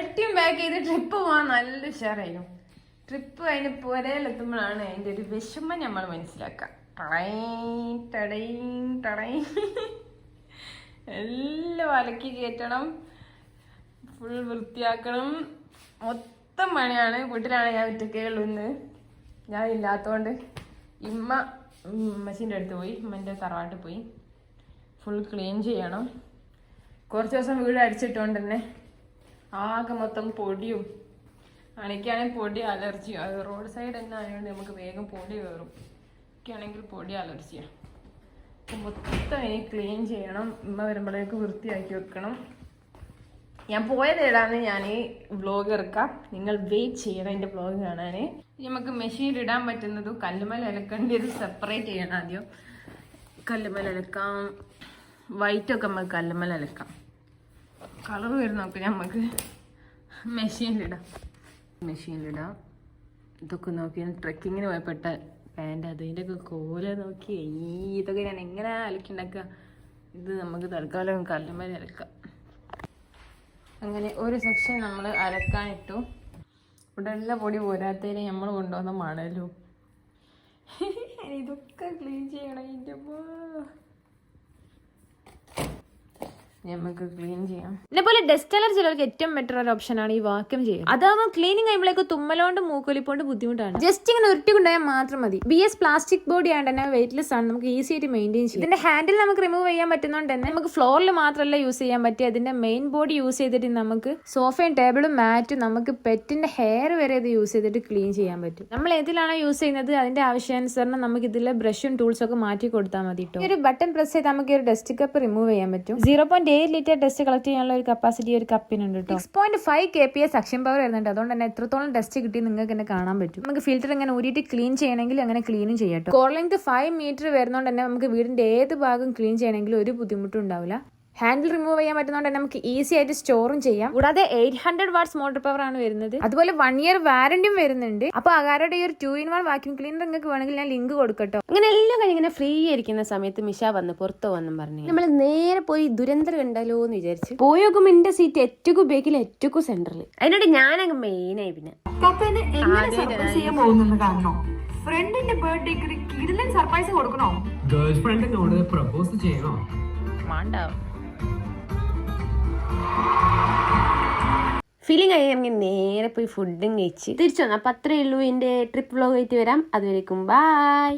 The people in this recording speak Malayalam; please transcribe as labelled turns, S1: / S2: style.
S1: പെട്ടിയും പാക്ക് ചെയ്ത് ട്രിപ്പ് പോകാൻ നല്ല ഉഷാറായിരുന്നു. ട്രിപ്പ് കഴിഞ്ഞ് പുരയിലെത്തുമ്പോഴാണ് അതിൻ്റെ ഒരു വിഷമം നമ്മൾ മനസ്സിലാക്കുക. എല്ലാം അലക്കി കയറ്റണം, ഫുൾ വൃത്തിയാക്കണം, മൊത്തം പണിയാണ്. വീട്ടിലാണ് ഞാൻ ഒറ്റക്കേ ഉള്ളൂ ഇന്ന്, ഞാൻ ഇല്ലാത്തതുകൊണ്ട്. ഉമ്മച്ചീൻ്റെ അടുത്ത് പോയി, ഉമ്മൻ്റെ തറവാട്ടിൽ പോയി ഫുൾ ക്ലീൻ ചെയ്യണം. കുറച്ച് ദിവസം വീട് അടിച്ചിട്ടുകൊണ്ട് തന്നെ ആകെ മൊത്തം പൊടിയും, എനിക്കാണെങ്കിൽ പൊടി അലർജിയും. അത് റോഡ് സൈഡ് തന്നെ ആയതുകൊണ്ട് നമുക്ക് വേഗം പൊടി കയറും. എനിക്കാണെങ്കിൽ പൊടി അലർജിയാണ്. അപ്പം മൊത്തം ഇനി ക്ലീൻ ചെയ്യണം. ഉമ്മ വരുമ്പോഴേക്ക് വൃത്തിയാക്കി വെക്കണം. ഞാൻ പോയതേടാന്ന് ഞാൻ ഈ വ്ലോഗ് ഇറക്കാം, നിങ്ങൾ വെയിറ്റ് ചെയ്യണം എൻ്റെ വ്ലോഗ് കാണാൻ. നമുക്ക് മെഷീനിൽ ഇടാൻ പറ്റുന്നതും കല്ലുമല അലക്കേണ്ടത് സെപ്പറേറ്റ് ചെയ്യണം. ആദ്യം കല്ലുമല അലക്കാം, വൈറ്റൊക്കെ നമുക്ക് കല്ലുമല അലക്കാം. കളർ വരുന്നൊക്കെ നമുക്ക് മെഷീനിലിടാം. ഇതൊക്കെ നോക്കി ട്രെക്കിങ്ങിന് പോയപ്പെട്ട പാൻറ്, അതിൻ്റെയൊക്കെ കോല നോക്കി ഇതൊക്കെ ഞാൻ എങ്ങനെ അലക്കിണ്ടാക്കുക. ഇത് നമുക്ക് തൽക്കാലം കല്ലുമല അലക്കാം. അങ്ങനെ ഒരു സെക്ഷൻ നമ്മൾ അലക്കാനിട്ടു. ഇവിടെ എല്ലാ പൊടി പോരാത്തതിന് നമ്മൾ കൊണ്ടുവന്ന മണലും ഇതൊക്കെ ക്ലീൻ ചെയ്യണം. ഇതിൻ്റെ നമുക്ക് ക്ലീൻ ചെയ്യാം. ഇതേപോലെ ഡസ്റ്റ് അലർജി ചിലർക്ക് ഏറ്റവും ബെറ്റർ ഒരു ഓപ്ഷൻ ആണ് ഈ വാക്യൂം ചെയ്യുക. അതാവുമ്പോൾ ക്ലീനിങ് കഴിയുമ്പോഴേക്ക് തുമ്മലോണ്ട് മൂക്കൊലിപ്പോണ്ട് ബുദ്ധിമുട്ടാണ്. ജസ്റ്റ് ഇങ്ങനെ ഉരുട്ടി കൊണ്ടുപോയാൽ മാത്രം മതി. BS പ്ലാസ്റ്റിക് ബോഡി ആയതുകൊണ്ട് തന്നെ വെയിറ്റ്ലെസ് ആണ്, നമുക്ക് ഈസി ആയിട്ട് മെയിൻറ്റെയിൻ ചെയ്യാം. ഇതിന്റെ ഹാൻഡിൽ നമുക്ക് റിമൂവ് ചെയ്യാൻ പറ്റുന്നതുകൊണ്ട് തന്നെ നമുക്ക് ഫ്ലോറിൽ മാത്രമല്ല യൂസ് ചെയ്യാൻ പറ്റുക, അതിന്റെ മെയിൻ ബോഡി യൂസ് ചെയ്തിട്ട് നമുക്ക് സോഫയും ടേബിളും മാറ്റും, നമുക്ക് പെറ്റിന്റെ ഹെയർ വരെ ഇത് യൂസ് ചെയ്തിട്ട് ക്ലീൻ ചെയ്യാൻ പറ്റും. നമ്മൾ ഏതിലാണോ യൂസ് ചെയ്യുന്നത് അതിന്റെ ആവശ്യാനുസരണം നമുക്ക് ഇതിലെ ബ്രഷും ടൂൾസും ഒക്കെ മാറ്റി കൊടുത്താൽ മതി. ഈ ഒരു ബട്ടൺ പ്രസ് ചെയ്ത് നമുക്ക് ഒരു ഡസ്റ്റ് കപ്പ് റിമൂവ് ചെയ്യാൻ പറ്റും. 0.8 ലിറ്റർ ഡസ്റ്റ് കളക്ട് ചെയ്യാനുള്ള ഒരു കപ്പാസിറ്റി ഒരു കപ്പിനുണ്ട് കേട്ടോ. 6.5 kPa സക്ഷൻ പവർ വരുന്നുണ്ട്. അതുകൊണ്ട് തന്നെ എത്രത്തോളം ഡസ്റ്റ് കിട്ടി നിങ്ങൾക്ക് തന്നെ കാണാൻ പറ്റും. നമുക്ക് ഫിൽറ്റർ ഇങ്ങനെ ഊരിയിട്ട് ക്ലീൻ ചെയ്യണമെങ്കിൽ അങ്ങനെ ക്ലീനും ചെയ്യാം. കോർ ലെങ്ത് 5 മീറ്റർ വരുന്നതുകൊണ്ട് തന്നെ നമുക്ക് വീടിന്റെ ഏത് ഭാഗം ക്ലീൻ ചെയ്യണമെങ്കിലും ഒരു ബുദ്ധിമുട്ടും ഉണ്ടാവില്ല. ഹാൻഡിൽ റിമൂവ് ചെയ്യാൻ പറ്റുന്നതുകൊണ്ട് തന്നെ നമുക്ക് ഈസി ആയിട്ട് സ്റ്റോറും ചെയ്യാം. കൂടാതെ 800 വാട്ട്സ് മോട്ടോർ പവർ ആണ് വരുന്നത്. അതുപോലെ 1 ഇയർ വാറന്റിയും വരുന്നുണ്ട്. അപ്പൊ അകാരയുടെ ഈ ഒരു 2-in-1 വാക്യൂം ക്ലീനർ നിങ്ങൾക്ക് വേണമെങ്കിൽ ഞാൻ ലിങ്ക് കൊടുക്കട്ടോ. അങ്ങനെ എല്ലാം കഴിഞ്ഞ് ഇങ്ങനെ ഫ്രീ ആയിരിക്കുന്ന സമയത്ത് മിഷ വന്ന് പുറത്തു വന്നും പറഞ്ഞു നമ്മൾ നേരെ പോയി ദുരന്തരം കണ്ടല്ലോ എന്ന് വിചാരിച്ചു പോയി നോക്കുമ്പോ എന്റെ സീറ്റ് ഏറ്റവും ബേക്കിൽ ഏറ്റവും സെന്ററിൽ. അതിനോട് ഞാനങ്ങ് മെയിനായി പിന്നെ
S2: ഫ്രണ്ടിന്റെ ബർത്ത്ഡേക്ക് കിടിലൻ സർപ്രൈസ് കൊടുക്കണോ?
S3: ഗേൾ ഫ്രണ്ടിനോട് പ്രപ്പോസ് ചെയ്യണോ?
S1: മാണ്ടാവും.
S4: ഫീലിംഗ് ആയി നമുക്ക് നേരെ പോയി ഫുഡും കഴിച്ച് തിരിച്ചു വന്നു. അപ്പം അത്രയേ ഉള്ളൂ എൻ്റെ ട്രിപ്പ് വ്ലോഗ് ആയിട്ട് വരാം. അതുവരേക്കും ബൈ.